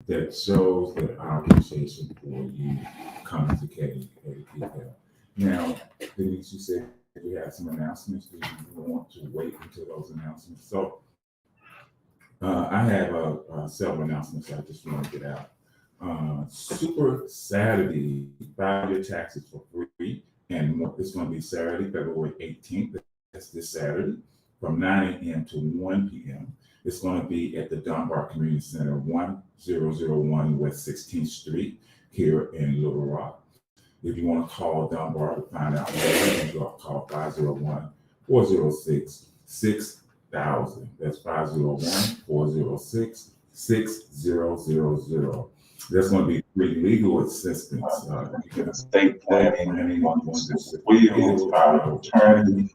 that shows that our appreciation for you coming to KABF. Now, Denise, you said we had some announcements. Do you want to wait until those announcements? So I have several announcements I just want to get out. Super Saturday, 5-year taxes for free, and it's going to be Saturday, February 18th. That's this Saturday from 9 a.m. to 1 p.m. It's going to be at the Dunbar Community Center, 1001 West 16th Street here in Little Rock. If you want to call Dunbar to find out more, you can call 501-406-6000. That's 501-406-6000. There's going to be free legal assistance. You can estate planning, anyone wants to will, power of attorney,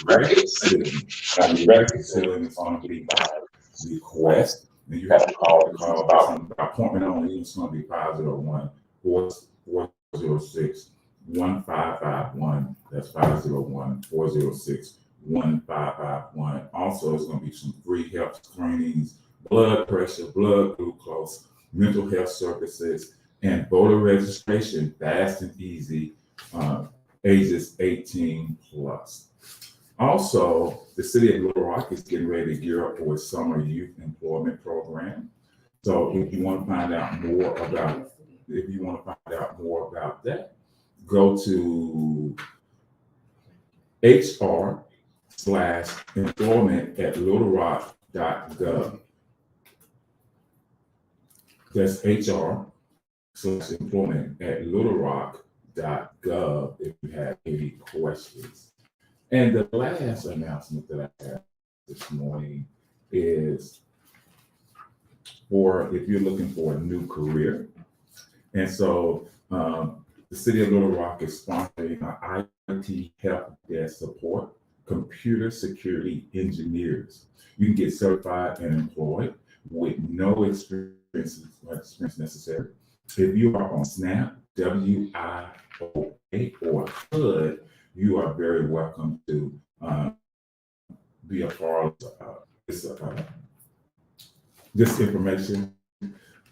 reconciling is going to be by request. And you have to call about appointment only. It's going to be 501-406-1551. That's 501-406-1551. Also, it's going to be some free health screenings, blood pressure, blood glucose, mental health services, and voter registration, fast and easy, ages 18 plus. Also, the city of Little Rock is getting ready to gear up for its summer youth employment program. So if you want to find out more about that, go to hr/employment@littlerock.gov. That's hr/employment@littlerock.gov if you have any questions. And the last announcement that I have this morning is for if you're looking for a new career. And so the city of Little Rock is sponsoring an IT help desk support, computer security engineers. You can get certified and employed with no experience necessary. If you are on SNAP, WIOA, or HUD, you are very welcome to be a part of this information.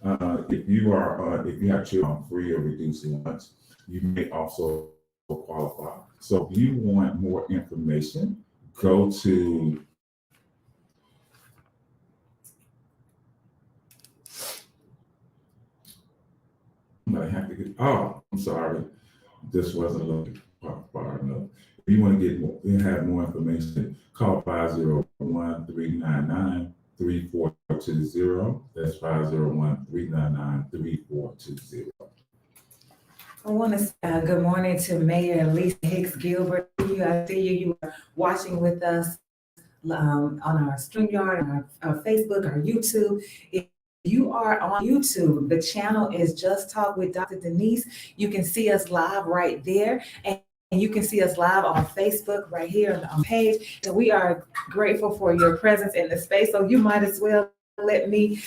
If you have children on free or reduced lunch, you may also qualify. So if you want more information, go to I'm sorry. This wasn't looking far enough. If you want to get more, you have more information, call 501-399-3420. That's 501-399-3420. I want to say good morning to Mayor Lisa Hicks Gilbert. I see you are watching with us on our StreamYard, our Facebook, our YouTube. If you are on YouTube, the channel is Just Talk with Dr. Denise. You can see us live right there. And you can see us live on Facebook right here on the page. And we are grateful for your presence in the space. So you might as well let me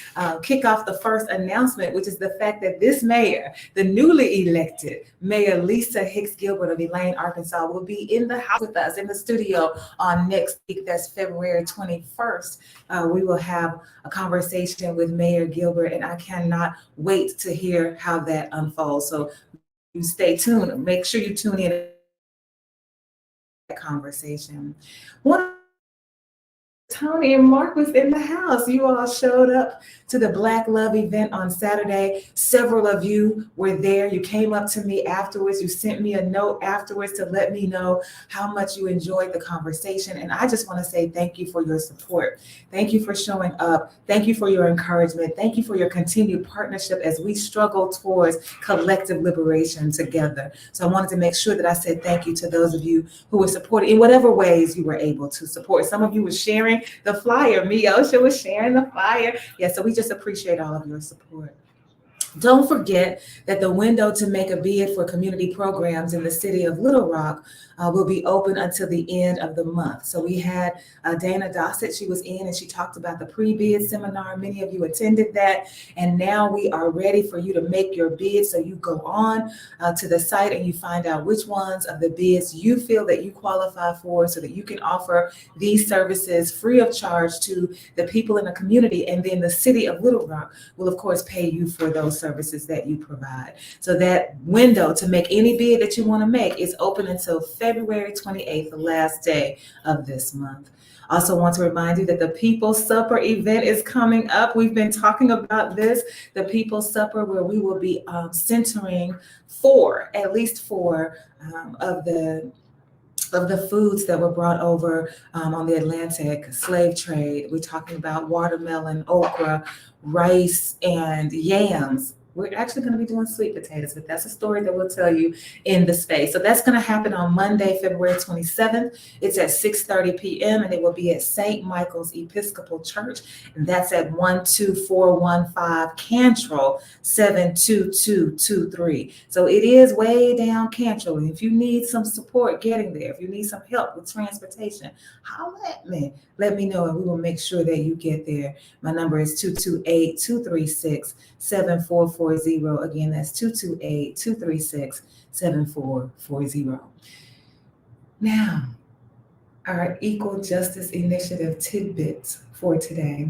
kick off the first announcement, which is the fact that this mayor, the newly elected Mayor Lisa Hicks Gilbert of Elaine, Arkansas, will be in the house with us in the studio on next week. That's February 21st. We will have a conversation with Mayor Gilbert, and I cannot wait to hear how that unfolds. So you stay tuned. Make sure you tune in to that conversation. Toney and Marquis in the house. You all showed up to the Black Love event on Saturday. Several of you were there. You came up to me afterwards. You sent me a note afterwards to let me know how much you enjoyed the conversation. And I just want to say thank you for your support. Thank you for showing up. Thank you for your encouragement. Thank you for your continued partnership as we struggle towards collective liberation together. So I wanted to make sure that I said thank you to those of you who were supporting in whatever ways you were able to support. Some of you were sharing the flyer. Miosha was sharing the flyer. Yeah, so we just appreciate all of your support. Don't forget that the window to make a bid for community programs in the city of Little Rock will be open until the end of the month. So we had Dana Dossett, she was in and she talked about the pre-bid seminar. Many of you attended that. And now we are ready for you to make your bid. So you go on to the site and you find out which ones of the bids you feel that you qualify for so that you can offer these services free of charge to the people in the community. And then the city of Little Rock will, of course, pay you for those services that you provide. So that window to make any bid that you want to make is open until February 28th, the last day of this month. Also want to remind you that the People's Supper event is coming up. We've been talking about this, the People's Supper, where we will be centering at least four of the foods that were brought over on the Atlantic slave trade. We're talking about watermelon, okra, rice, and yams. We're actually going to be doing sweet potatoes, but that's a story that we'll tell you in the space. So that's going to happen on Monday, February 27th. It's at 6:30 p.m. and it will be at St. Michael's Episcopal Church. And that's at 12415 Cantrell 72223. So it is way down Cantrell. And if you need some support getting there, if you need some help with transportation, holler at me. Let me know and we will make sure that you get there. My number is 228-236-7440. Again, that's 228-236-7440. Now, our Equal Justice Initiative tidbits for today.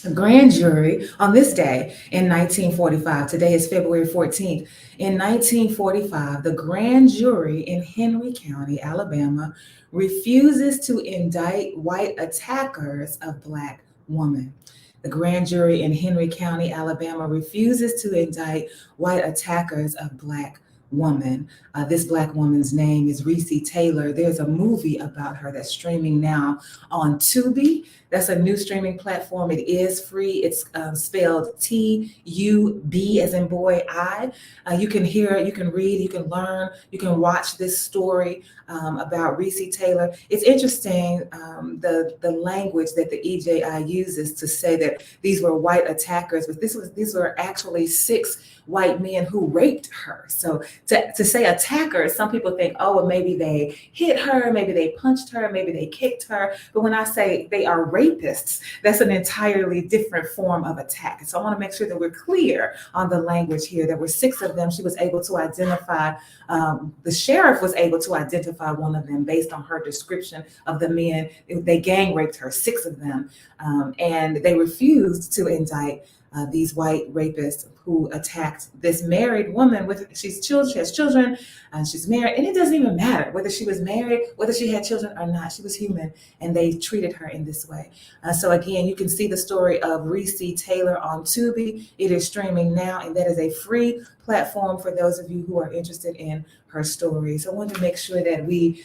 The grand jury on this day in 1945, today is February 14th. In 1945, the grand jury in Henry County, Alabama, refuses to indict white attackers of Black women. The grand jury in Henry County, Alabama, refuses to indict white attackers of Black women. This Black woman's name is Reese Taylor. There's a movie about her that's streaming now on Tubi. That's a new streaming platform. It is free. It's spelled T-U-B as in boy, I. You can hear it, you can read, you can learn, you can watch this story about Reese Taylor. It's interesting, the language that the EJI uses to say that these were white attackers, but these were actually 6 white men who raped her. So to say attackers, some people think, oh, well, maybe they hit her, maybe they punched her, maybe they kicked her. But when I say they are rapists, that's an entirely different form of attack. And so I want to make sure that we're clear on the language here. There were 6 of them. She was able to identify, the sheriff was able to identify one of them based on her description of the men. They gang raped her, 6 of them. And they refused to indict these white rapists who attacked this married woman she has children, and she's married, and it doesn't even matter whether she was married, whether she had children or not. She was human, and they treated her in this way. So again, you can see the story of Reese Taylor on Tubi. It is streaming now, and that is a free platform for those of you who are interested in her story. So I wanted to make sure that we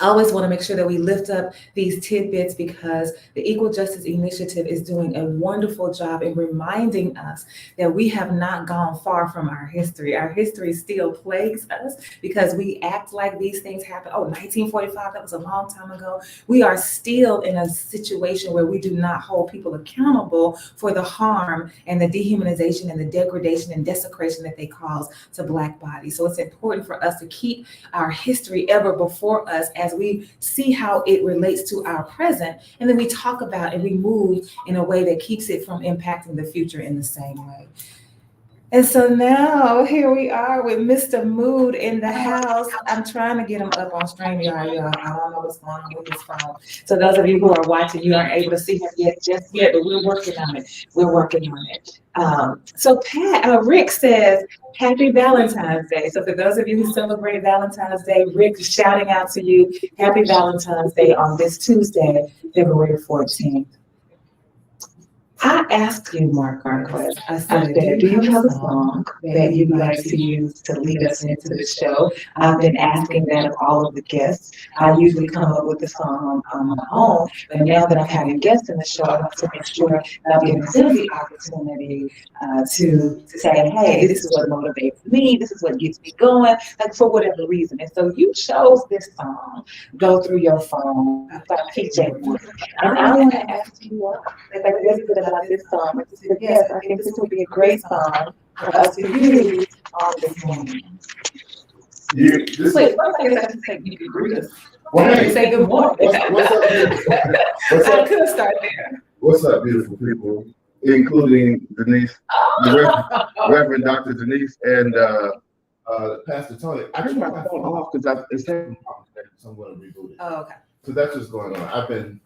I always want to make sure that we lift up these tidbits because the Equal Justice Initiative is doing a wonderful job in reminding us that we have not gone far from our history. Our history still plagues us because we act like these things happen. Oh, 1945, that was a long time ago. We are still in a situation where we do not hold people accountable for the harm and the dehumanization and the degradation and desecration that they cause to Black bodies. So it's important for us to keep our history ever before us as we see how it relates to our present, and then we talk about and we move in a way that keeps it from impacting the future in the same way. And so now here we are with Mr. Mood in the house. I'm trying to get him up on StreamYard, y'all. I don't know what's going on with his phone. So those of you who are watching, you aren't able to see him just yet, but we're working on it. We're working on it. So Rick says, Happy Valentine's Day. So for those of you who celebrate Valentine's Day, Rick is shouting out to you, Happy Valentine's Day on this Tuesday, February 14th. I asked you, Marquis, I said, do you have a song that you'd like to use to lead us into the show? I've been asking that of all of the guests. I usually come up with the song on my own, but now that I'm having guests in the show, I want to make sure that I'm giving them the opportunity to say, hey, this is what motivates me, this is what gets me going, like for whatever reason. And so you chose this song, Go Through Your Phone, by PJ. And I want to ask you what, like, about this song. I just said, yes, I think this would be a great song for us to use on this morning. Wait, first I guess I should say you could greet us. Hey, Say good morning. What's up, beautiful? What's I up? could start there. What's up, beautiful people, including Denise, the Reverend Dr. Denise, and Pastor Tony, I turned my phone off because it's taking so I'm going to reboot it. Oh, okay. So that's what's going on. I've been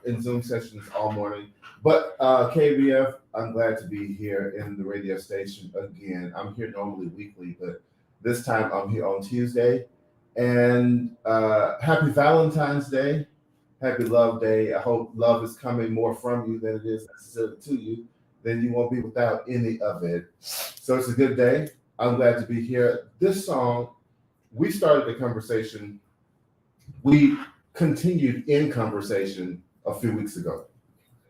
in Zoom sessions all morning, but KBF, I'm glad to be here in the radio station again. I'm here normally weekly, but this time I'm here on Tuesday. And happy Valentine's Day, happy Love Day. I hope love is coming more from you than it is necessarily to you. Then you won't be without any of it. So it's a good day. I'm glad to be here. This song, we started the conversation. We continued in conversation a few weeks ago.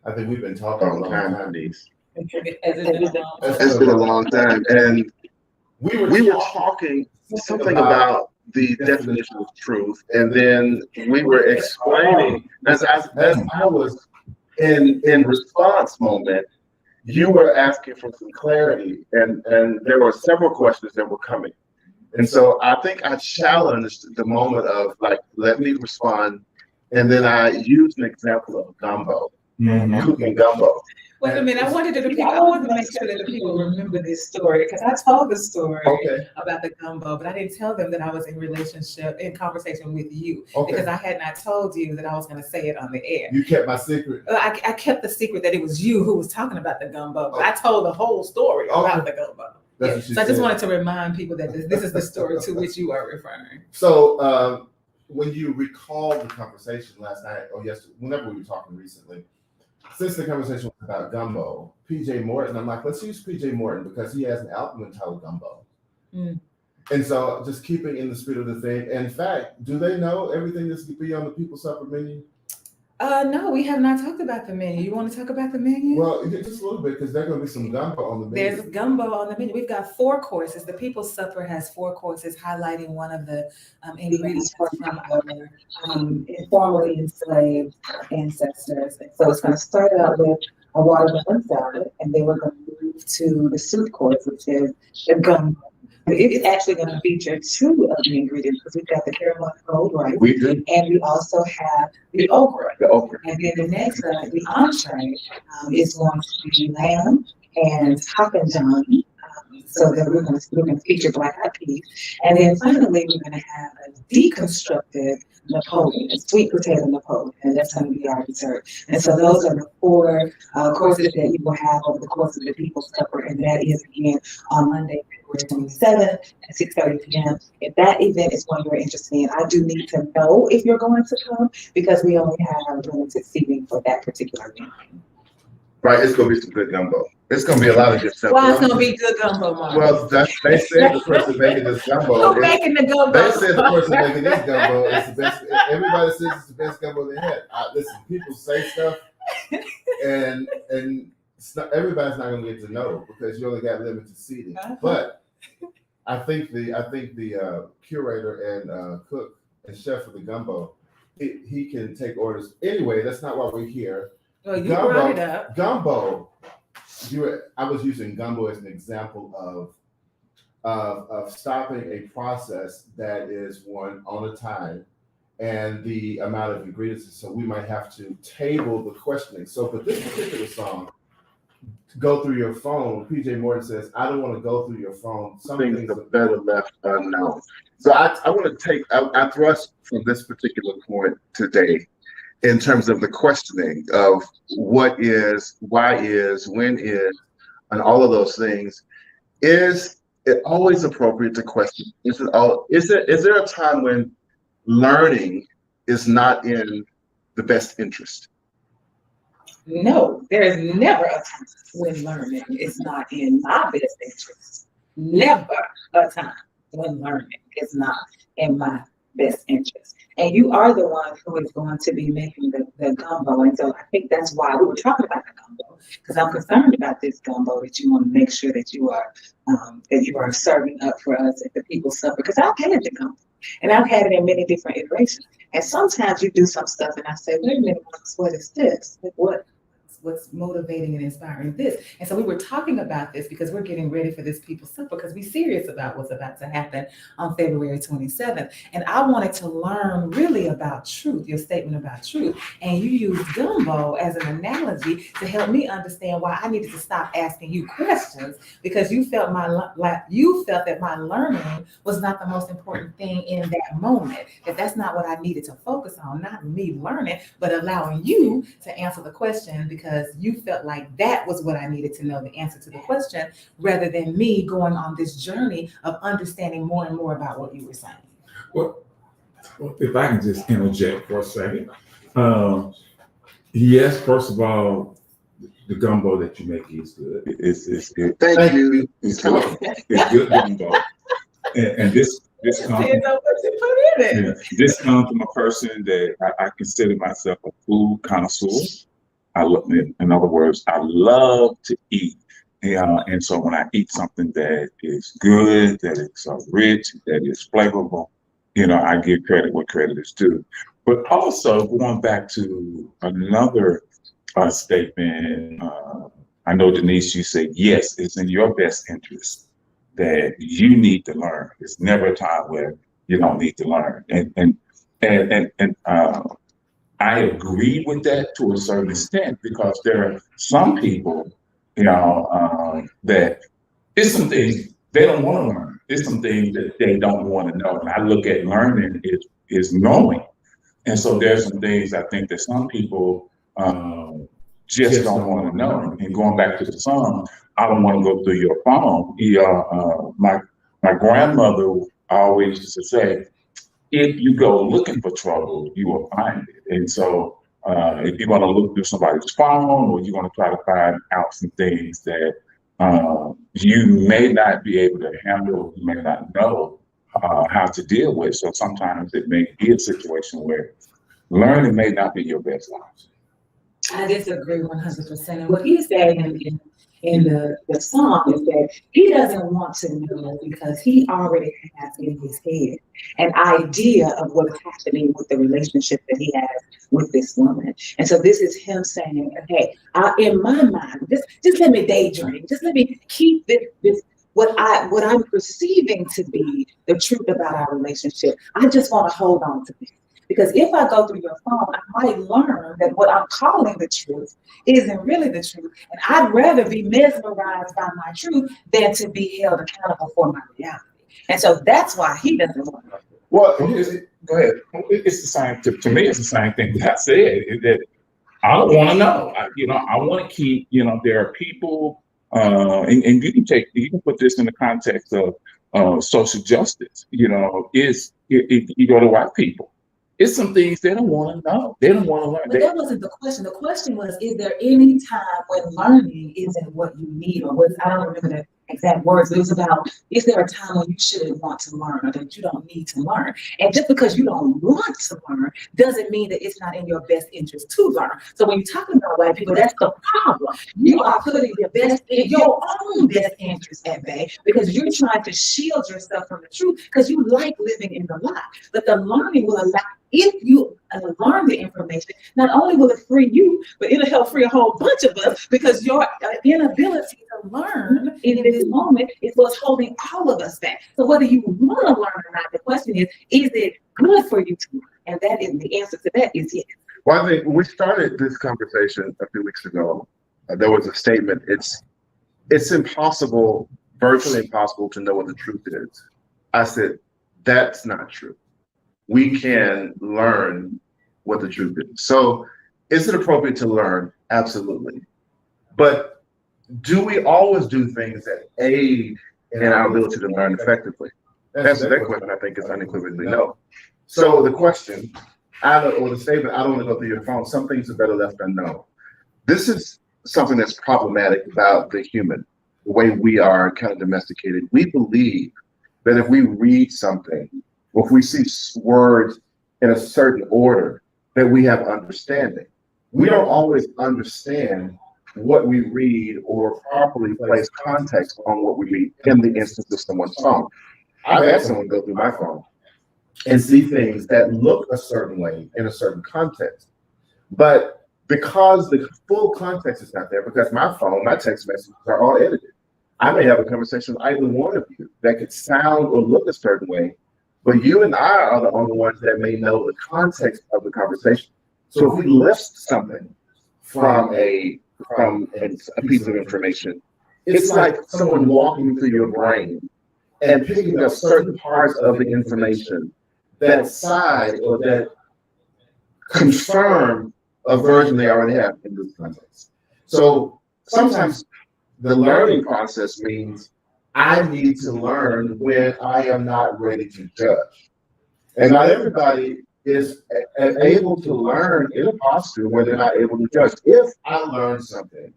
I think we've been talking a long time. It's been a long time, and we were talking something about the definition of truth, and then we were explaining as I was in response moment. You were asking for some clarity, and there were several questions that were coming. And so I think I challenged the moment of like, let me respond. And then I used an example of gumbo, cooking gumbo. Wait a minute, I wanted to make sure that the people remember this story, because I told the story about the gumbo, but I didn't tell them that I was in conversation with you, because I had not told you that I was going to say it on the air. You kept my secret. I kept the secret that it was you who was talking about the gumbo, but I told the whole story about the gumbo. Yeah. So I just wanted to remind people that this is the story to which you are referring. So when you recall the conversation last night or yesterday, whenever we were talking recently, since the conversation was about gumbo, PJ Morton, I'm like, let's use PJ Morton because he has an album entitled Gumbo. And so just keeping in the spirit of the thing. In fact, do they know everything that's going to be on the People's Supper menu? No, we have not talked about the menu. You want to talk about the menu? Well, just a little bit, because there's going to be some gumbo on the menu. There's gumbo on the menu. We've got 4 courses. The People's Supper has 4 courses, highlighting one of the ingredients from our informally enslaved ancestors. So it's going to start out with a watermelon salad, and then we're going to move to the soup course, which is the gumbo. It's actually going to feature 2 of the ingredients, because we've got the caramel gold rice, We do. and we also have the okra. The okra. And then the next, the entree is going to be lamb and hoppinjon. So that we're going to feature black eyed peas. And then finally, we're going to have a deconstructed Napoleon, a sweet potato Napoleon, and that's going to be our dessert. And so those are the 4 courses that you will have over the course of the People's Supper, and that is again on Monday, February 27th at 6:30 p.m. If that event is one you're interested in, I do need to know if you're going to come, because we only have limited seating for that particular event. Right, it's going to be some good gumbo. It's going to be a lot of good stuff. Well, it's going to be good gumbo, Mark. Well, they said the person making this gumbo. Who's making the gumbo? They said the person making this gumbo is the best. Everybody says it's the best gumbo they had. Listen, people say stuff, and it's not, everybody's not going to get to know, because you only got limited seating. But I think the curator and cook and chef of the gumbo, he can take orders. Anyway, that's not why we're here. Well, you brought it up. Gumbo. I was using gumbo as an example of stopping a process that is one on a time, and the amount of ingredients. So we might have to table the questioning. So for this particular song, to go through your phone, PJ Morton says, I don't want to go through your phone. Some things are better left unknown. So I want to take, I thrust from this particular point today in terms of the questioning of what is, why is, when is, and all of those things. Is it always appropriate to question? Is there a time when learning is not in the best interest? No, there is never a time when learning is not in my best interest. Never a time when learning is not in my best interest. And you are the one who is going to be making the gumbo. And so I think that's why we were talking about the gumbo, because I'm concerned about this gumbo, that you want to make sure that you are serving up for us at the People's Supper. Because I've had the gumbo, and I've had it in many different iterations. And sometimes you do some stuff and I say, wait a minute, what is this? Like, what? what's motivating and inspiring this. And so we were talking about this because we're getting ready for this People's Supper because we're serious about what's about to happen on February 27th. And I wanted to learn really about truth, your statement about truth. And you used gumbo as an analogy to help me understand why I needed to stop asking you questions, because you felt that my learning was not the most important thing in that moment, that's not what I needed to focus on, not me learning, but allowing you to answer the question because you felt like that was what I needed to know, the answer to the question, rather than me going on this journey of understanding more and more about what you were saying. Well, if I can just interject for a second. Yes, first of all, the gumbo that you make is good. It's good. Thank you. It's good. It's good gumbo. And this comes this comes from a person that I consider myself a food connoisseur. In other words, I love to eat. And so when I eat something that is good, that is rich, that is flavorful, I give credit where credit is due. But also going back to another statement, I know, Denise, you said, yes, it's in your best interest that you need to learn. It's never a time where you don't need to learn. And I agree with that to a certain extent, because there are some people, that it's some things they don't want to learn. It's some things that they don't want to know. And I look at learning is knowing. And so there's some things I think that some people just don't want to know. And going back to the song, I don't want to go through your phone. My grandmother always used to say, if you go looking for trouble, you will find it. And so if you're going to look through somebody's phone, or you're going to try to find out some things that you may not be able to handle, you may not know how to deal with. So sometimes it may be a situation where learning may not be your best option. I disagree 100%. And what he's saying in the song is that he doesn't want to know because he already has in his head an idea of what's happening with the relationship that he has with this woman. And so this is him saying, okay, in my mind, just let me daydream. Just let me keep this what I'm perceiving to be the truth about our relationship. I just want to hold on to this. Because if I go through your phone, I might learn that what I'm calling the truth isn't really the truth. And I'd rather be mesmerized by my truth than to be held accountable for my reality. And so that's why he doesn't want to. Well, go ahead. It's the same. To me, it's the same thing that I said. That I don't want to know. I want to keep. There are people, and you can put this in the context of social justice. You go to white people. It's some things they don't want to know. They don't want to learn. But that wasn't the question. The question was, is there any time when learning isn't what you need, or I don't remember the exact words, but it was about, is there a time when you shouldn't want to learn, or that you don't need to learn? And just because you don't want to learn doesn't mean that it's not in your best interest to learn. So when you're talking about white people, that's the problem. You are putting your own best interest at bay because you're trying to shield yourself from the truth because you like living in the lie. But the learning will allow, if you learn the information, not only will it free you, but it'll help free a whole bunch of us, because your inability to learn in this moment is what's holding all of us back. So whether you want to learn or not, the question is it good for you to learn? And that is the answer to that is yes. Well, I think when we started this conversation a few weeks ago, there was a statement, it's impossible, virtually impossible to know what the truth is. I said, that's not true. We can learn what the truth is. So is it appropriate to learn? Absolutely. But do we always do things that aid in our ability to learn effectively? The answer to that question, I think, is unequivocally no. So the question, or the statement, I don't want to go through your phone, some things are better left unknown. This is something that's problematic about the human, the way we are kind of domesticated. We believe that if we read something, or if we see words in a certain order, that we have understanding. We don't always understand what we read or properly place context on what we read in the instance of someone's phone. I've had someone go through my phone and see things that look a certain way in a certain context. But because the full context is not there, because my phone, my text messages are all edited. I may have a conversation with either one of you that could sound or look a certain way, but you and I are the only ones that may know the context of the conversation. So if we list something from a piece of information, it's like someone walking through your brain and picking up certain parts of the information that side or that confirm a version they already have in this context. So sometimes the learning process means I need to learn when I am not ready to judge. And not everybody is able to learn in a posture where they're not able to judge. If I learn something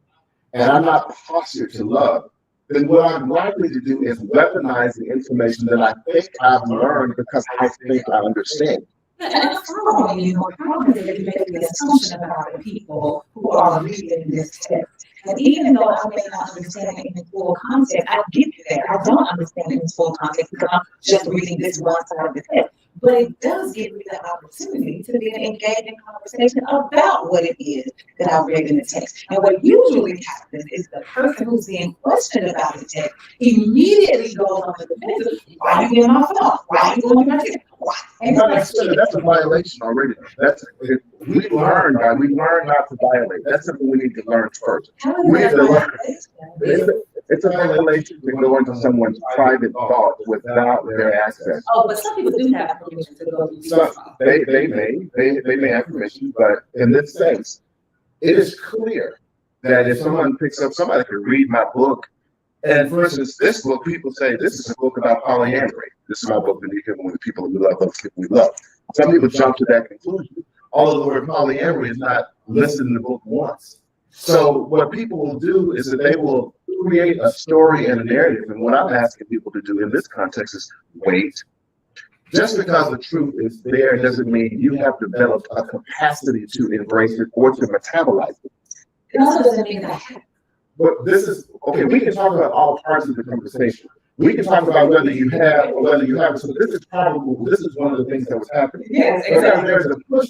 and I'm not postured to love, then what I'm likely to do is weaponize the information that I think I've learned because I think I understand. And I'm following you on how is it making the assumption about the people who are reading this text. And even though I may not understand it in its full context, I get you there. I don't understand it in its full context because I'm just reading this one side of the text. But it does give me the opportunity to be engaged in conversation about what it is that I read in the text. And what usually happens is the person who's being questioned about the text immediately goes on the defensive. Why are you in my phone? Why are you going to my text? Why? And That's a violation already. We learn not to violate. That's something we need to learn first. We need to learn. It's a violation to go into someone's private thoughts without their access. Oh, but some people do have permission to go to So they may have permission, but in this sense, it is clear that if someone picks up, somebody could read my book. And for instance, this book, people say this is a book about polyamory. This is my book, and you can with the people we love, those people we love. Some people jump to that conclusion. Although the word polyamory is not listed in the book once. So what people will do is that they will create a story and a narrative. And what I'm asking people to do in this context is wait. Just because the truth is there doesn't mean you have developed a capacity to embrace it or to metabolize it. It also doesn't mean that I have. But this is, okay, we can talk about all parts of the conversation. We can talk about whether you have or whether you haven't. So this is one of the things that was happening. Yes, Because exactly. there's a push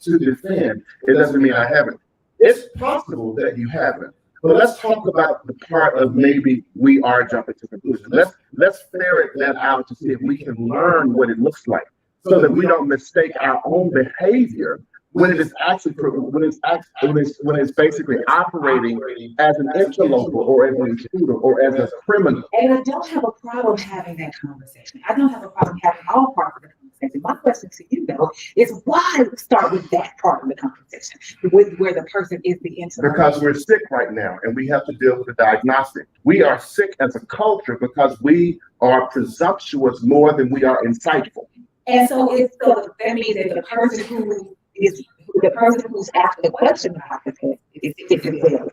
to defend, it doesn't mean I haven't. It's possible that you haven't. But let's talk about the part of maybe we are jumping to conclusions. Let's ferret that out to see if we can learn what it looks like, so that we don't mistake our own behavior when it is actually when it's basically operating as an interloper or as an intruder or as a criminal. And I don't have a problem having that conversation. I don't have a problem having all parts of the conversation. My question to you, though, is why start with that part of the conversation, with where the person is the interloper? Because we're sick right now and we have to deal with the diagnostic. We are sick as a culture because we are presumptuous more than we are insightful. And so that means that the person who's asking the question about the text is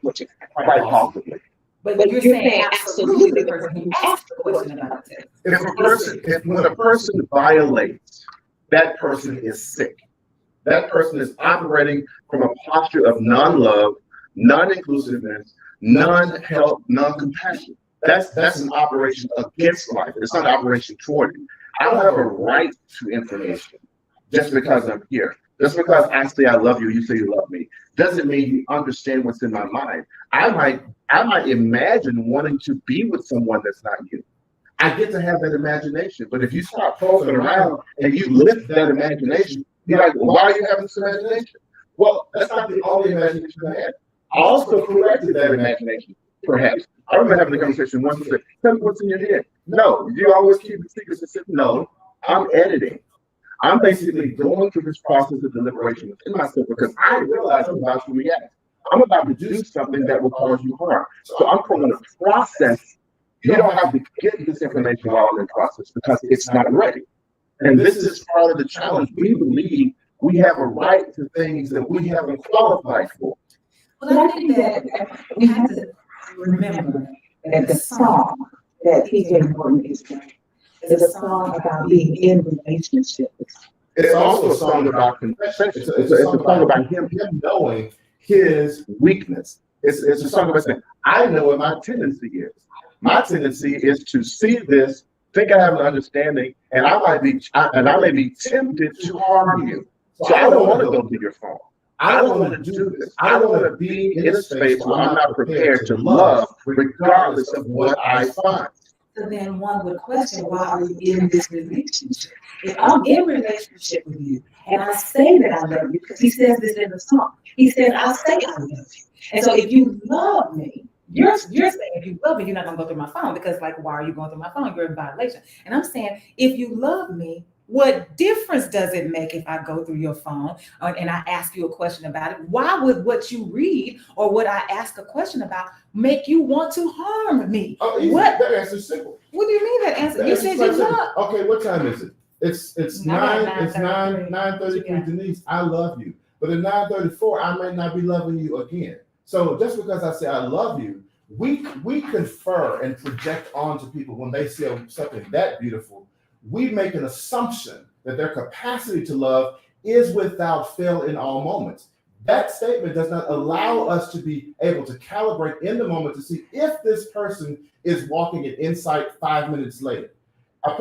what you're saying. Quite possibly. But you're saying absolutely the person who asked the question about the text. When a person violates, that person is sick. That person is operating from a posture of non-love, non-inclusiveness, non-help, non-compassion. That's an operation against life. It's not an operation toward it. I don't have a right to information just because I'm here. Just because I say I love you, you say you love me, doesn't mean you understand what's in my mind. I might imagine wanting to be with someone that's not you. I get to have that imagination. But if you start poking around and you lift that imagination, you're like, well, why are you having this imagination? Well, that's not the only imagination I had. I also corrected that imagination, perhaps. I remember having a conversation once and said, tell me what's in your head. No, you always keep the secrets and say, no, I'm editing. I'm basically going through this process of deliberation within myself because I realize I'm about to react. I'm about to do something that will cause you harm. So I'm going to process. You don't have to get this information while I'm in process because it's not ready. And this is part of the challenge. We believe we have a right to things that we haven't qualified for. Well, I think that we have to remember that the song that Deejay Denise is playing is a song about being in relationships. It's also a song about confession. It's a song about him knowing his weakness. It's a song about saying, I know what my tendency is. My tendency is to see this, think I have an understanding, and I may be tempted to harm you. So I don't want to go to your phone. I don't want to do this. I don't want to be in a space where I'm not prepared to love regardless of what I find. So then one would question, why are you in this relationship? If I'm in relationship with you and I say that I love you, because he says this in the song, he says, I say I love you. And so if you love me, you're saying if you love me, you're not gonna go through my phone, because like, why are you going through my phone? You're in violation. And I'm saying, if you love me, what difference does it make if I go through your phone and I ask you a question about it? Why would what you read or what I ask a question about make you want to harm me? Oh, easy. What? That answer's simple. What do you mean that answer? The You answer's said quite you simple. love. Okay, what time is it? It's Not nine. It's 9:33. 9:33. Denise, I love you, but at 9:34, I may not be loving you again. So just because I say I love you, we confer and project onto people when they see something that beautiful. We make an assumption that their capacity to love is without fail in all moments. That statement does not allow us to be able to calibrate in the moment to see if this person is walking in insight 5 minutes later.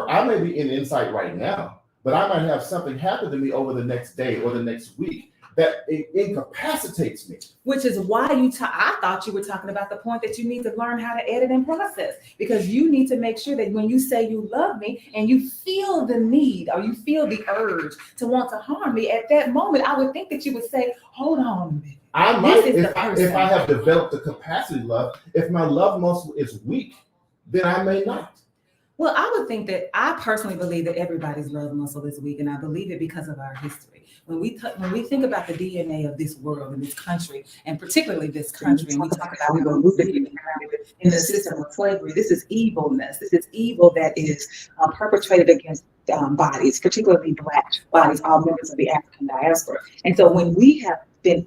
I may be in insight right now, but I might have something happen to me over the next day or the next week that incapacitates me. Which is why I thought you were talking about the point that you need to learn how to edit and process, because you need to make sure that when you say you love me and you feel the need or you feel the urge to want to harm me, at that moment, I would think that you would say, hold on a minute. I might, This is the if person. I have developed the capacity to love, if my love muscle is weak, then I may not. Well, I would think that I personally believe that everybody's love muscle is weak, and I believe it because of our history. When we think about the DNA of this world and this country, and particularly this country, and we talk about we were rooted in the system of slavery. This is evilness. This is evil that is perpetrated against bodies, particularly Black bodies, all members of the African diaspora. And so when we've been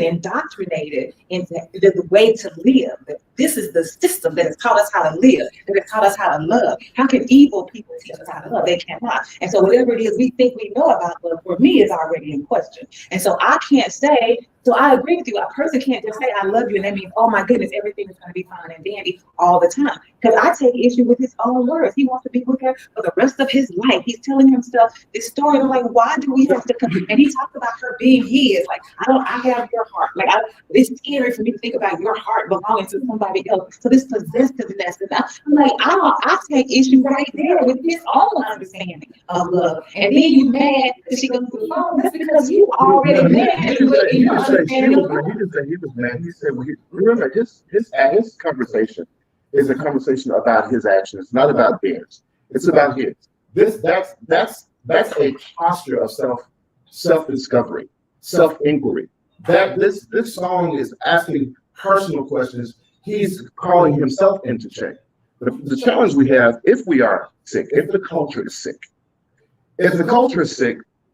indoctrinated into the way to live, that this is the system that has taught us how to live, that has taught us how to love. How can evil people teach us how to love? They cannot. And so whatever it is we think we know about love, for me, is already in question. And so I can't say, so I agree with you, a person can't just say I love you and that means, oh my goodness, everything is going to be fine and dandy all the time. Because I take issue with his own words. He wants to be with her for the rest of his life. He's telling himself this story. I'm like, why do we have to come? And he talked about her being his. Like, I have your heart. Like, it's scary for me to think about your heart belonging to somebody else. So this possessiveness. And I'm like, I take issue right there with his own understanding of love. And then you mad that she goes to the phone. That's because you already mad. He was mad. He said, well, remember, his conversation is a conversation about his actions, not about theirs. It's about his. That's a posture of self-discovery, self-inquiry. That this song is asking personal questions. He's calling himself into check. The challenge we have, if we are sick, if the culture is sick,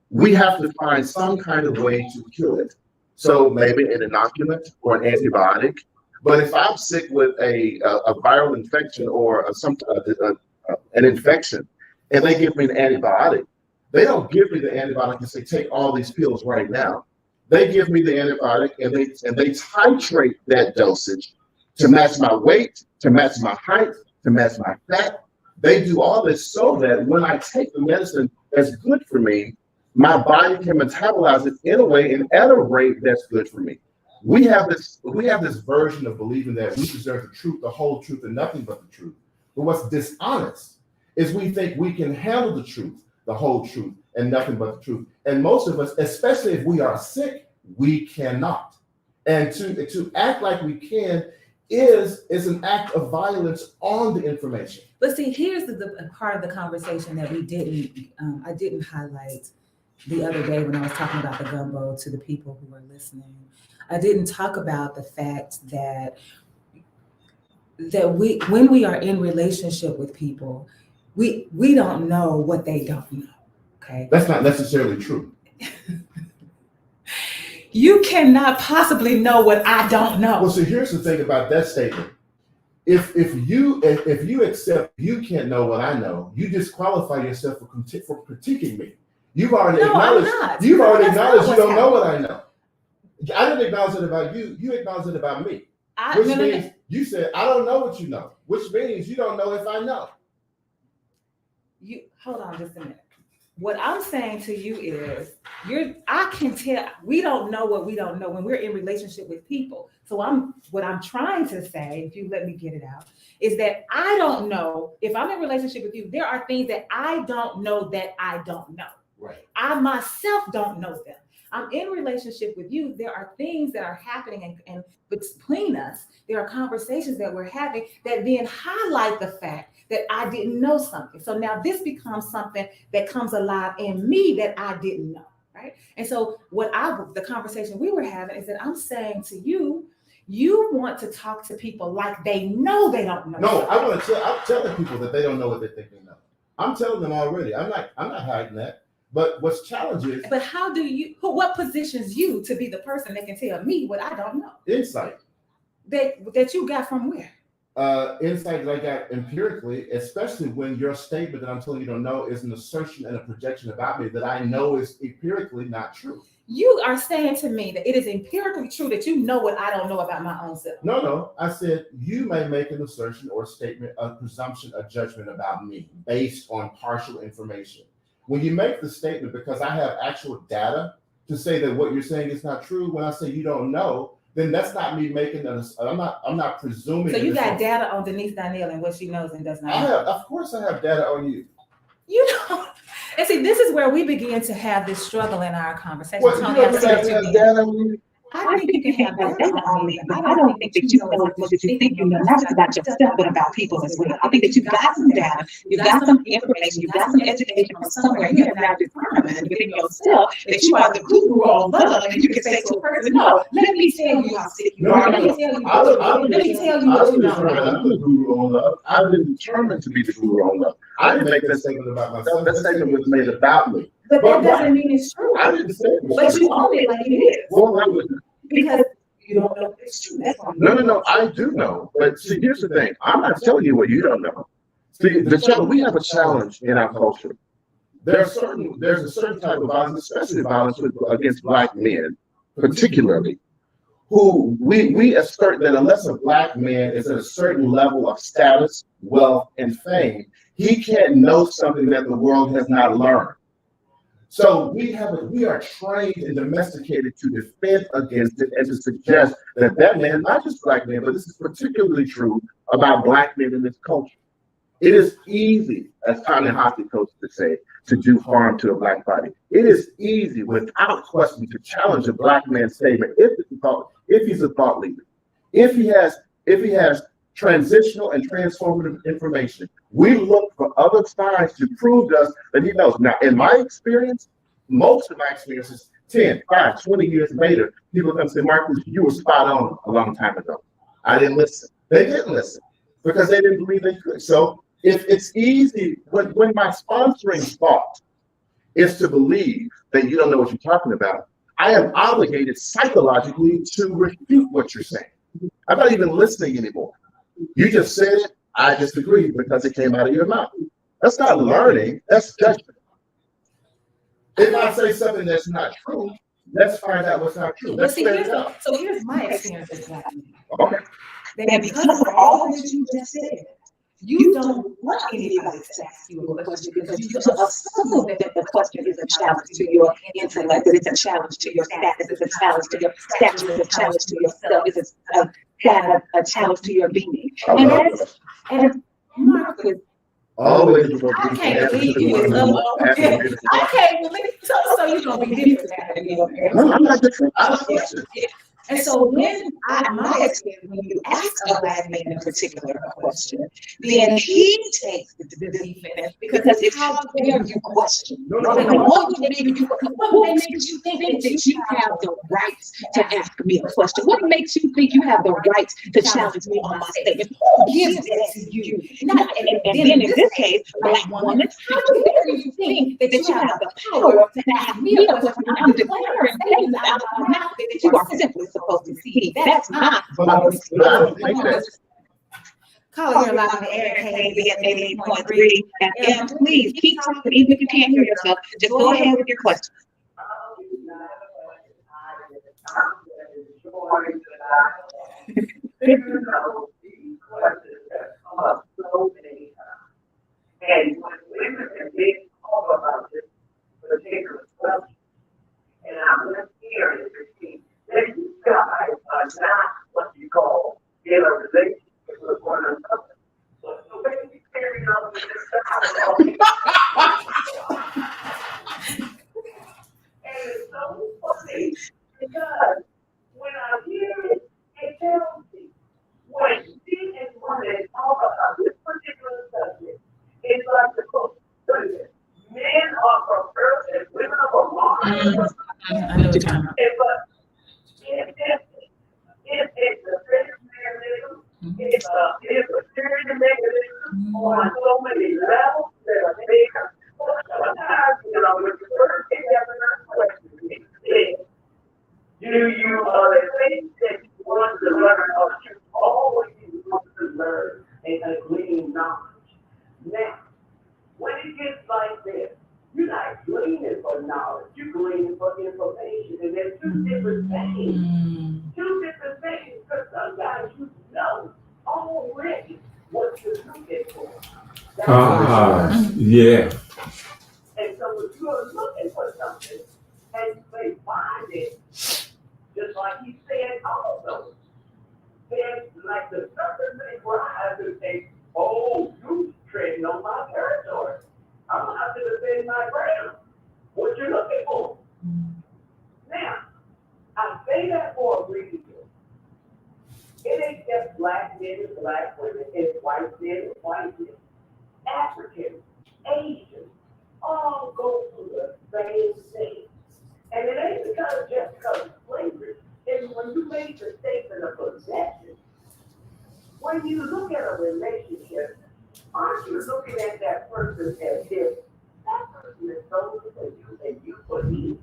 we have to find some kind of way to kill it. So maybe an inoculant or an antibiotic. But if I'm sick with a viral infection or an infection, and they give me an antibiotic, they don't give me the antibiotic and say, take all these pills right now. They give me the antibiotic and they titrate that dosage to match my weight, to match my height, to match my fat. They do all this so that when I take the medicine that's good for me, my body can metabolize it in a way and at a rate that's good for me. We have this version of believing that we deserve the truth, the whole truth, and nothing but the truth. But what's dishonest is we think we can handle the truth, the whole truth, and nothing but the truth. And most of us, especially if we are sick, we cannot. And to act like we can is an act of violence on the information. But see, here's the part of the conversation that I didn't highlight the other day when I was talking about the gumbo to the people who were listening. I didn't talk about the fact that when we are in relationship with people, we don't know what they don't know. Okay. That's not necessarily true. You cannot possibly know what I don't know. Well, so here's the thing about that statement. If you accept you can't know what I know, you disqualify yourself for critiquing me. You've already acknowledged you don't know what I know. I didn't acknowledge it about you. You acknowledged it about me. Which means you said, I don't know what you know, which means you don't know if I know. Hold on just a minute. What I'm saying to you is, I can tell we don't know what we don't know when we're in relationship with people. So what I'm trying to say, if you let me get it out, is that I don't know if I'm in a relationship with you, there are things that I don't know that I don't know. Right. I myself don't know them. I'm in relationship with you. There are things that are happening and between us. There are conversations that we're having that then highlight the fact that I didn't know something. So now this becomes something that comes alive in me that I didn't know, right? And so the conversation we were having is that I'm saying to you, you want to talk to people like they know they don't know. No, I'm telling people that they don't know what they think they know. I'm telling them already. I'm not hiding that. But what's challenging is, but what positions you to be the person that can tell me what I don't know? Insight. That you got from where? Insight that I got empirically, especially when your statement that I'm telling you don't know is an assertion and a projection about me that I know is empirically not true. You are saying to me that it is empirically true that you know what I don't know about my own self. No. I said you may make an assertion or a statement, a presumption, a judgment about me based on partial information. When you make the statement, because I have actual data to say that what you're saying is not true, when I say you don't know, then that's not me making I'm not presuming. So you got data on Denise Da'Light and what she knows and does not know. Of course I have data on you. You know, and see, this is where we begin to have this struggle in our conversation. What, Tony, you don't have data on you? I think you can have data on me, but I don't think that you know as much as you think you know, not just about yourself, but about people as well. I think that you've got some data, you've got some information, you've got some education from somewhere. You have now determined within yourself that you are the guru on love, and you can say to a person, no, let me tell you how sick you are. Let me tell you what you know. I'm the guru on love. I've been determined to be the guru on love. I didn't make that statement about myself. That statement was made about me. But that doesn't mean it's true. I didn't say it. But you own it like it is. Well, I wouldn't. Because you don't know if it's true. That's why. No, I do know. But see, here's the thing. I'm not telling you what you don't know. See, we have a challenge in our culture. There's a certain type of violence, especially violence against Black men, particularly, who we assert that unless a Black man is at a certain level of status, wealth, and fame, he can't know something that the world has not learned. So we are trained and domesticated to defend against it and to suggest that man, not just Black men, but this is particularly true about Black men in this culture. It is easy, as Toney Orr coach would say, to do harm to a Black body. It is easy, without question, to challenge a Black man's statement if he's a thought leader, if he has transitional and transformative information. We look for other signs to prove to us that he knows. Now, in my experience, most of my experiences, 10, 5, 20 years later, people come and say, Marquis, you were spot on a long time ago. I didn't listen. They didn't listen because they didn't believe they could. So if it's easy, when my sponsoring thought is to believe that you don't know what you're talking about, I am obligated psychologically to refute what you're saying. I'm not even listening anymore. You just said it, I disagree because it came out of your mouth. That's not learning, that's judgment. If I say something that's not true, let's find out what's not true. Let's figure it out. So here's my experience with that. Okay. That because of all that you just said, you don't want anybody to ask you a question because you assume that the question is a challenge to your intellect, that it's a challenge to your status, it's a challenge to your stature, it's a challenge to yourself, it's a challenge to your being. And Marquis, Always. I can't believe you is I can't believe so you're gonna be different than me. No, I'm not different. I don't question. And so when my experience, when you ask a Black man in particular a question, then he takes the defense because it's how dare you question. What makes you think that you have the right to ask me a question? What makes you think you have the right to challenge me on my statement? Who gives that to you? And then in this case, Black woman, how dare you think that you have the power to ask me a question? I'm declaring things out of my mouth that you are simply supposed to see. That's not Call your live on the air, KABF 88.3. And please keep talking, even if you can't hear yourself. Just go ahead with your question. And when women and men talk about this, I know what you're talking about. It's a defense mechanism. It's a security mechanism on so many levels that are there. Sometimes, when you first get that first question, do you think that you want to learn, or you always want to learn and glean knowledge? Now, when it gets like this, you're not gleaning for knowledge, you're gleaning for information, and there's two different things. Two different things, because sometimes you know already what you're looking for. Yeah. And so when you're looking for something, and you may find it, just like he said also, then like the serpent may rise and say, oh, you treading on my territory. I'm gonna have to defend my ground. What you looking for? Now, I say that for a reason. It ain't just black men and black women, it's white men and white men. Africans, Asians, all go through the same thing. And it ain't just because of slavery. It's when you make the statement of possession. When you look at a relationship, aren't you looking at that person as if that person is sold for you and you for me?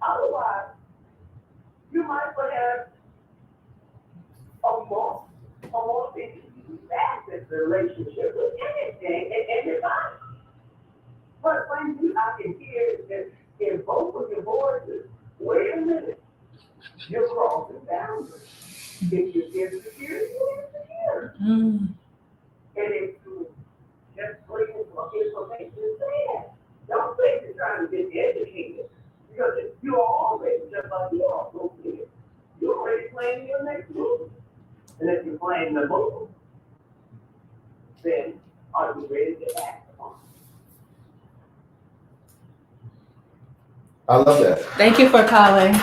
Otherwise, you might have a more massive relationship with anything and anybody. But when I can hear that in both of your voices, wait a minute, you're crossing boundaries. If you're insecure, you're insecure. And if you just looking for information, say that. Don't think you're trying to get educated. Because if you're already, just like you also did, you're already planning your next move. And if you're planning the move, then are you ready to act on it? I love that. Thank you for calling.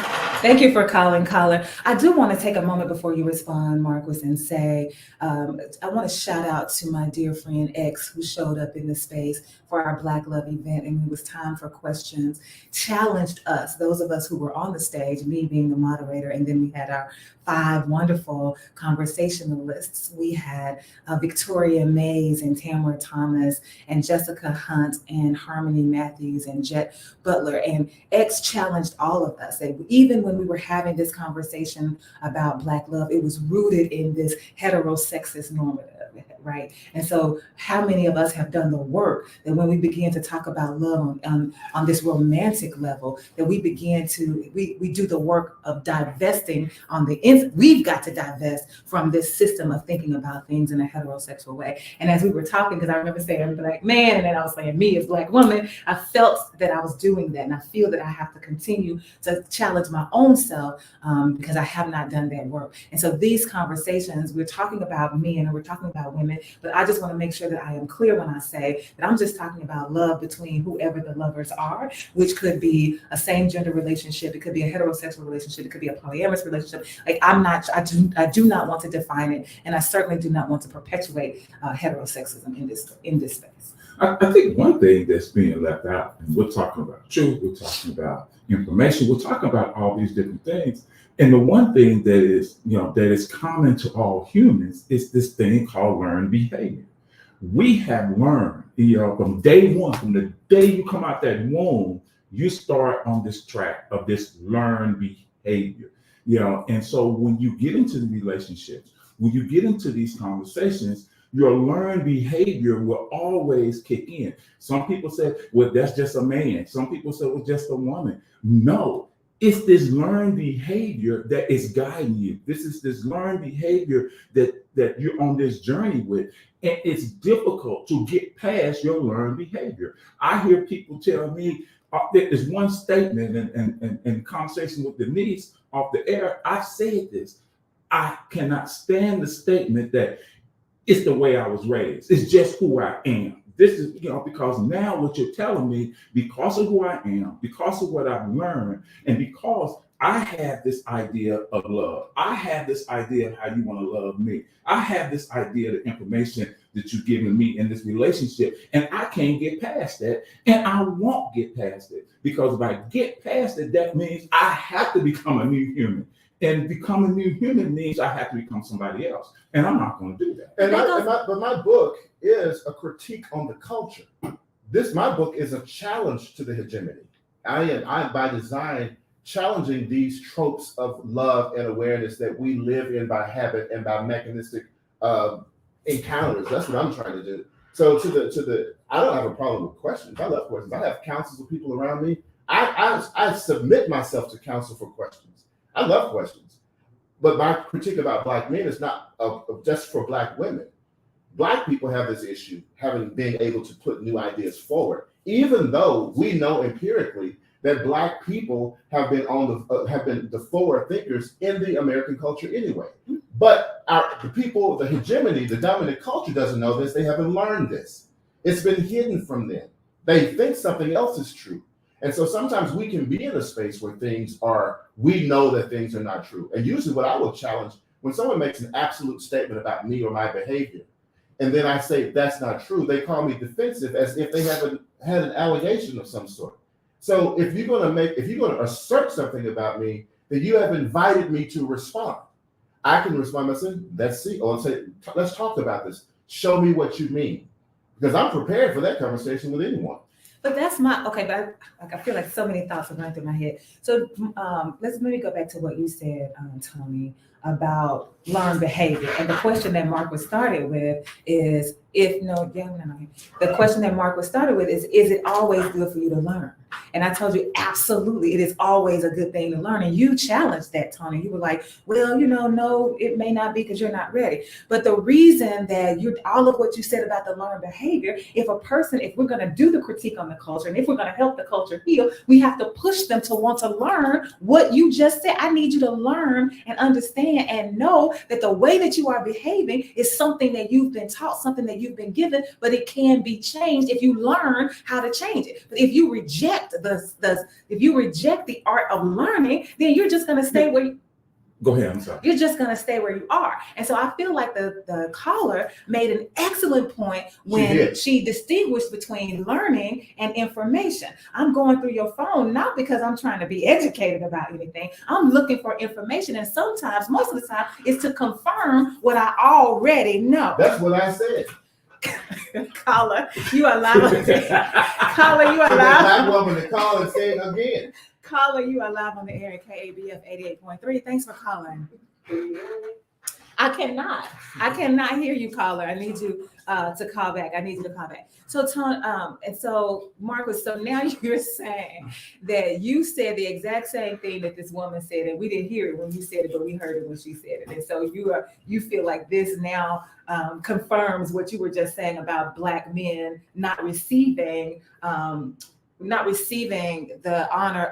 Thank you for calling, caller. I do want to take a moment before you respond, Marquis, and say, I want to shout out to my dear friend X, who showed up in the space for our Black Love event, and it was time for questions, challenged us, those of us who were on the stage, me being the moderator, and then we had our 5 wonderful conversationalists. We had Victoria Mays and Tamara Thomas and Jessica Hunt and Harmony Matthews and Jet Butler, and X challenged all of us. And even when we were having this conversation about Black love, it was rooted in this heterosexist normative, right? And so how many of us have done the work that when we begin to talk about love on this romantic level, that we begin to, we do the work of divesting on the inside. We've got to divest from this system of thinking about things in a heterosexual way. And as we were talking, because I remember saying Black man, and then I was saying me as Black woman, I felt that I was doing that. And I feel that I have to continue to challenge my own self because I have not done that work. And so these conversations, we're talking about men and we're talking about women, but I just want to make sure that I am clear when I say that I'm just talking about love between whoever the lovers are, which could be a same gender relationship, it could be a heterosexual relationship, it could be a polyamorous relationship. Like I do not want to define it, and I certainly do not want to perpetuate heterosexism in this space. I think one thing that's being left out, and we're talking about truth, we're talking about information, we're talking about all these different things. And the one thing that is, that is common to all humans is this thing called learned behavior. We have learned, from day one, from the day you come out that womb, you start on this track of this learned behavior. And so when you get into the relationships, when you get into these conversations, your learned behavior will always kick in. Some people say, well, that's just a man. Some people say, well, just a woman. No, it's this learned behavior that is guiding you. This is this learned behavior that you're on this journey with. And it's difficult to get past your learned behavior. I hear people tell me, there's one statement in conversation with Denise off the air, I said this, I cannot stand the statement that it's the way I was raised. It's just who I am. This is, because now what you're telling me, because of who I am, because of what I've learned, and because I have this idea of love. I have this idea of how you want to love me. I have this idea of the information that you're giving me in this relationship, and I can't get past that, and I won't get past it, because if I get past it, that means I have to become a new human. And become a new human means I have to become somebody else, and I'm not going to do that. But my book is a critique on the culture. My book is a challenge to the hegemony. I am by design challenging these tropes of love and awareness that we live in by habit and by mechanistic encounters. That's what I'm trying to do. So I don't have a problem with questions. I love questions. I have counsels with people around me. I submit myself to counsel for questions. I love questions, but my critique about Black men is not just for Black women. Black people have this issue, being able to put new ideas forward, even though we know empirically that Black people have been the forward thinkers in the American culture anyway. But the hegemony, the dominant culture doesn't know this. They haven't learned this. It's been hidden from them. They think something else is true. And so sometimes we can be in a space where we know that things are not true. And usually what I will challenge, when someone makes an absolute statement about me or my behavior, and then I say that's not true, they call me defensive as if they haven't had an allegation of some sort. So if you're going to assert something about me, then you have invited me to respond. I can respond by saying, let's see, or say, let's talk about this. Show me what you mean. Because I'm prepared for that conversation with anyone. But that's but I feel like so many thoughts are running through my head. So let's maybe go back to what you said, Toney, about learned behavior. And the question that Marquis started with is, the question that Marquis started with is it always good for you to learn? And I told you, absolutely, it is always a good thing to learn. And you challenged that, Toney. You were like, well, no, it may not be because you're not ready. But the reason that all of what you said about the learned behavior, if we're going to do the critique on the culture, and if we're going to help the culture heal, we have to push them to want to learn what you just said. I need you to learn and understand and know that the way that you are behaving is something that you've been taught, something that you've been given, but it can be changed if you learn how to change it. But if you reject the art of learning, then you're just going to stay where you Go ahead, I'm sorry. You're just going to stay where you are. And so I feel like the caller made an excellent point when she distinguished between learning and information. I'm going through your phone, not because I'm trying to be educated about anything. I'm looking for information. And sometimes, most of the time, it's to confirm what I already know. That's what I said. Caller, you are live. Caller, you are live. That woman to call and say it again. Caller, you are live on the air at KABF 88.3. Thanks for calling. I cannot hear you, caller. I need you to call back. So, and so, Marcus, so now you're saying that you said the exact same thing that this woman said, and we didn't hear it when you said it, but we heard it when she said it. And so you feel like this now confirms what you were just saying about Black men not receiving the honor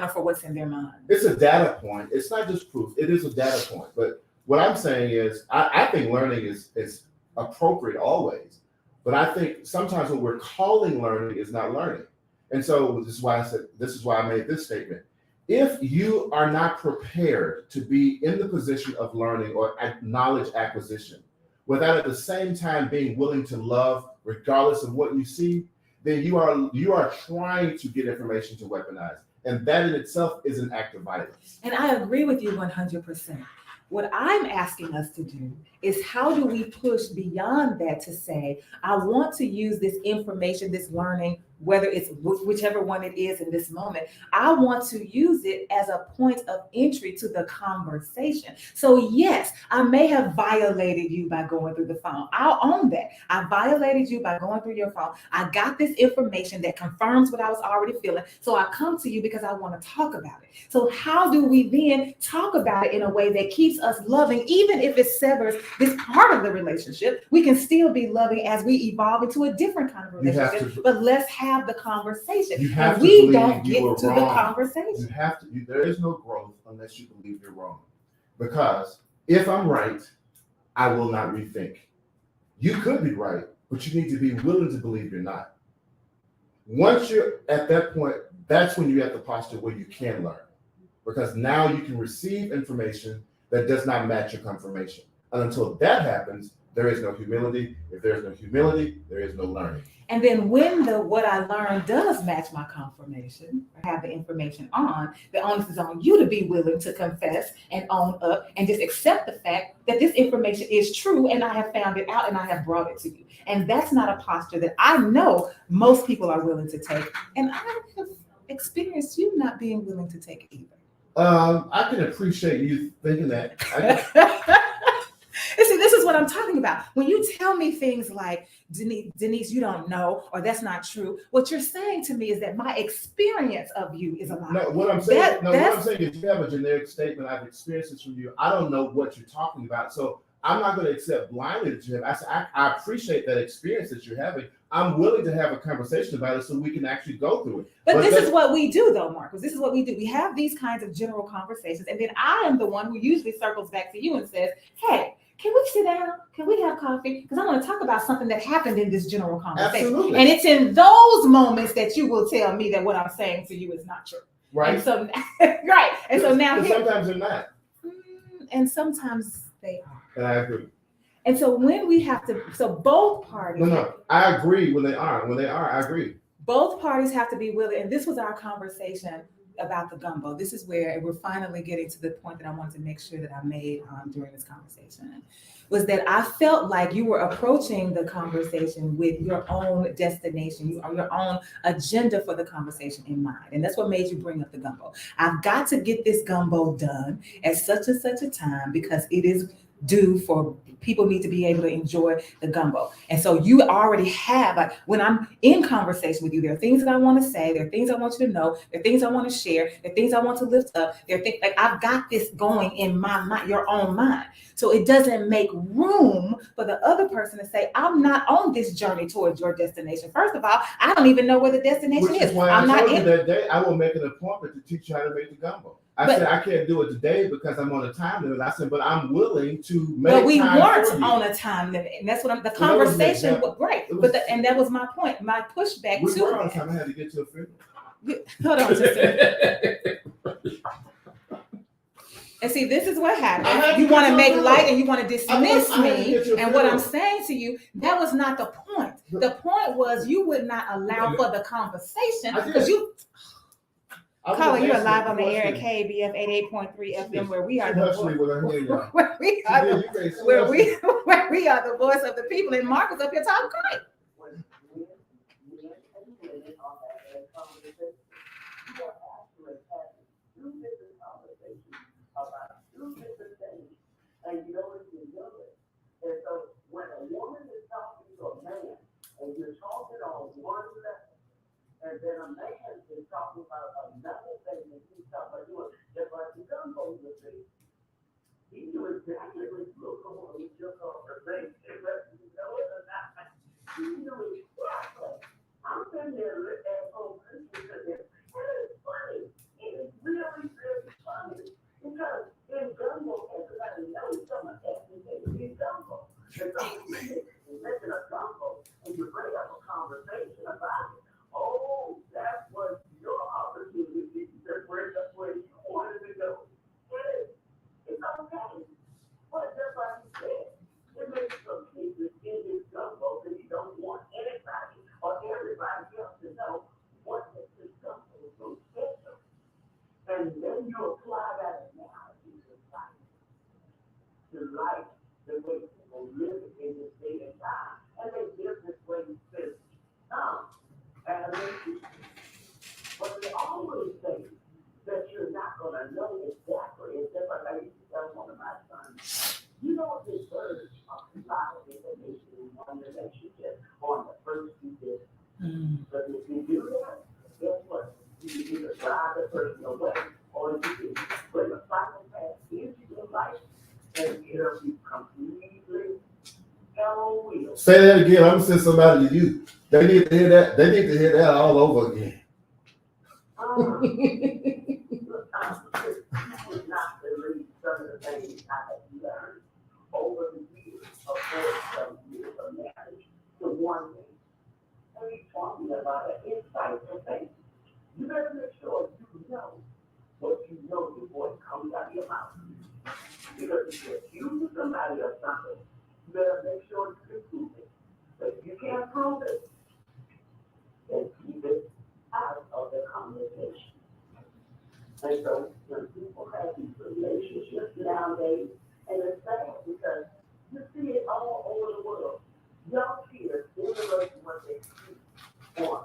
for what's in their mind. It's a data point. It's not just proof. It is a data point. But what I'm saying is, I think learning is appropriate always. But I think sometimes what we're calling learning is not learning. And so this is why I made this statement. If you are not prepared to be in the position of learning or knowledge acquisition, without at the same time being willing to love regardless of what you see, then you are trying to get information to weaponize. And that in itself is an act of violence. And I agree with you 100%. What I'm asking us to do is, how do we push beyond that to say, I want to use this information, this learning, whether it's whichever one it is in this moment, I want to use it as a point of entry to the conversation. So yes, I may have violated you by going through the phone. I'll own that. I violated you by going through your phone. I got this information that confirms what I was already feeling. So I come to you because I want to talk about it. So how do we then talk about it in a way that keeps us loving, even if it severs this part of the relationship? We can still be loving as we evolve into a different kind of relationship, but let's have the conversation. You have and to we believe don't you get were to wrong. the conversation. There is no growth unless you believe you're wrong. Because if I'm right, I will not rethink. You could be right, but you need to be willing to believe you're not. Once you're at that point, that's when you're at the posture where you can learn. Because now you can receive information that does not match your confirmation. And until that happens, there is no humility. If there is no humility, there is no learning. And then when what I learned does match my confirmation, or have the information on, the onus is on you to be willing to confess and own up and just accept the fact that this information is true and I have found it out and I have brought it to you. And that's not a posture that I know most people are willing to take. And I have experienced you not being willing to take it either. I can appreciate you thinking that. And see, this is what I'm talking about. When you tell me things like, Denise, you don't know, or that's not true, what you're saying to me is that my experience of you is a lie. No, what I'm saying, what I'm saying is you have a generic statement. I've experienced this from you. I don't know what you're talking about. So I'm not going to accept blindly that you have. I appreciate that experience that you're having. I'm willing to have a conversation about it so we can actually go through it. But this is what we do, though, Marcus. This is what we do. We have these kinds of general conversations, and then I am the one who usually circles back to you and says, hey, can we sit down? Can we have coffee? Because I want to talk about something that happened in this general conversation. Absolutely. And it's in those moments that you will tell me that what I'm saying to you is not true. Right. And so, right. And so now sometimes they're not. And sometimes they are. And I agree. And so when we have to, so both parties. No, I agree when they are. When they are, I agree. Both parties have to be willing. And this was our conversation about the gumbo. This is where we're finally getting to the point that I wanted to make sure that I made during this conversation, was that I felt like you were approaching the conversation with your own destination, your own agenda for the conversation in mind. And that's what made you bring up the gumbo. I've got to get this gumbo done at such and such a time because it is due for people need to be able to enjoy the gumbo. And so you already have, like, when I'm in conversation with you, there are things that I want to say, there are things I want you to know, there are things I want to share, there are things I want to lift up, there are things, like, I've got this going in my mind, your own mind. So it doesn't make room for the other person to say, I'm not on this journey towards your destination. First of all, I don't even know where the destination Which is is. why I'm I not told in you that day I will make an appointment to teach you how to make the gumbo. I said I can't do it today because I'm on a time limit. I said, but I'm willing to make But we time weren't for you. on a time limit, and that's what the Well, that was an conversation example. was right. It was- And that was my point. My pushback We to were on that. time. I had to get to a funeral. Hold on just a second. And see, this is what I had happens. to You get want to to a make funeral. light and you want to dismiss I had to me. get to a And what I'm funeral. saying to you, that was not the point. The point was you would not allow for the conversation I did. because you. I was Caller, just you are asking live a on the air at question. KABF 88.3 FM, where we are She the hushed me with her hand, y'all. where we She are did. the You can't see where her. we are the voice of the people. And Marcus up here talking great. when men and women are having a conversation, you are actually having two different conversations about two different things, and you don't even know it. And so when a woman is talking to a man, and you're talking on one level, and then a man is talking about another thing that he's talking about doing, just like the gumbo would be. He knew exactly what you were going with your conversation, whether you know it or not. You know exactly. I'm sitting there at home listening to this, and it's funny. It is really, really funny. Because in gumbo, everybody knows someone else is making gumbo. And so you're making a gumbo, and you bring up a conversation about it. Oh, that was your opportunity to bring up where you wanted to go. It's okay. But just like you said, it makes some cases in this gumbo that you don't want anybody or everybody else to know what makes this gumbo so special. And then you apply that analogy to life, the way people live in this day and time, and they live this way since time. And but they always say that you're not gonna know exactly. It's just like I used to tell one of my sons, you don't deserve a lot of information in one relationship on the first few days. But if you do that, guess what? You can either drive the person away or you can bring a psychopath into your life and it'll be completely hell wheel. Say that again. I'm gonna send somebody to you. They need to hear that. They need to hear that all over again. Look, you would not believe some of the things I have learned over the years of 40 years of marriage to one thing. And he's talking about an insightful thing. You better make sure you know what you know before it comes out of your mouth. Because if you accuse somebody of something, you better make sure you can prove it. But if you can't prove it, then keep it out of the conversation. And so when people have these relationships nowadays, and it's sad because you see it all over the world. Young kids emulate what they see on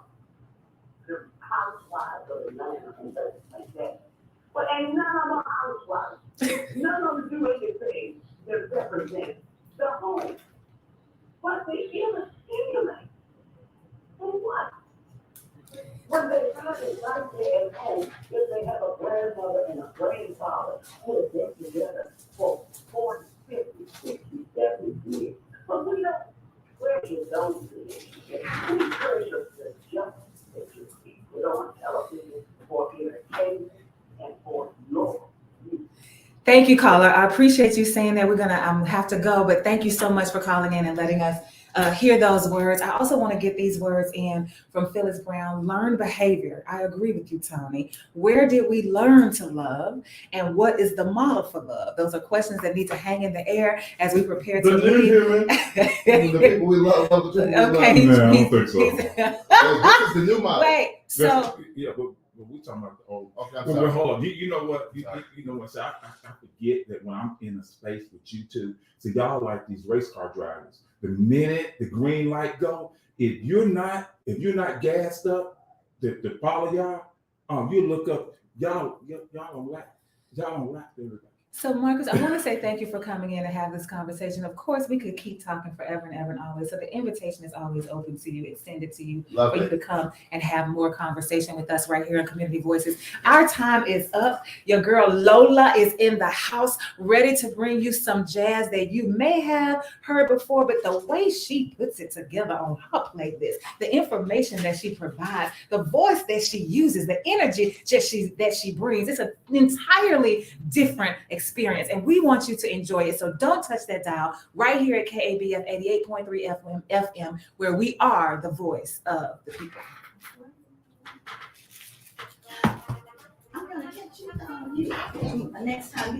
the housewives of Atlanta and things like that. But ain't none of them housewives. None of them do anything that represents the home. But they emulate. And what? When they have it right there at home, if they have a grandmother and a grandfather who have been together for 40, 50, 60, 70 years. But we don't treasure those relationships. We treasure the junk that you see put on television for entertainment and for your use. Thank you, caller. I appreciate you saying that. We're gonna have to go, but thank you so much for calling in and letting us hear those words. I also want to get these words in from Phyllis Brown. Learn behavior. I agree with you, Tony. Where did we learn to love, and what is the model for love? Those are questions that need to hang in the air as we prepare to The new leave. human, the people we love, the people we Okay, love. No, I don't think so. This is the new model. Wait, so Yeah, but we talking about the old. Okay, I'm Well, sorry. hold on. You know what? You know what? So I forget that when I'm in a space with you two, so y'all like these race car drivers. The minute the green light go, if you're not gassed up, to follow y'all, you look up, y'all don't like everybody. So, Marcus, I want to say thank you for coming in and have this conversation. Of course, we could keep talking forever and ever and always. So the invitation is always open to you, extended to you, Love for you it. to come and have more conversation with us right here in Community Voices. Our time is up. Your girl Lola is in the house, ready to bring you some jazz that you may have heard before, but the way she puts it together on her playlist, the information that she provides, the voice that she uses, the energy that she brings, it's an entirely different experience, and we want you to enjoy it. So don't touch that dial right here at KABF 88.3 FM, where we are the voice of the people. I'm gonna get you next time you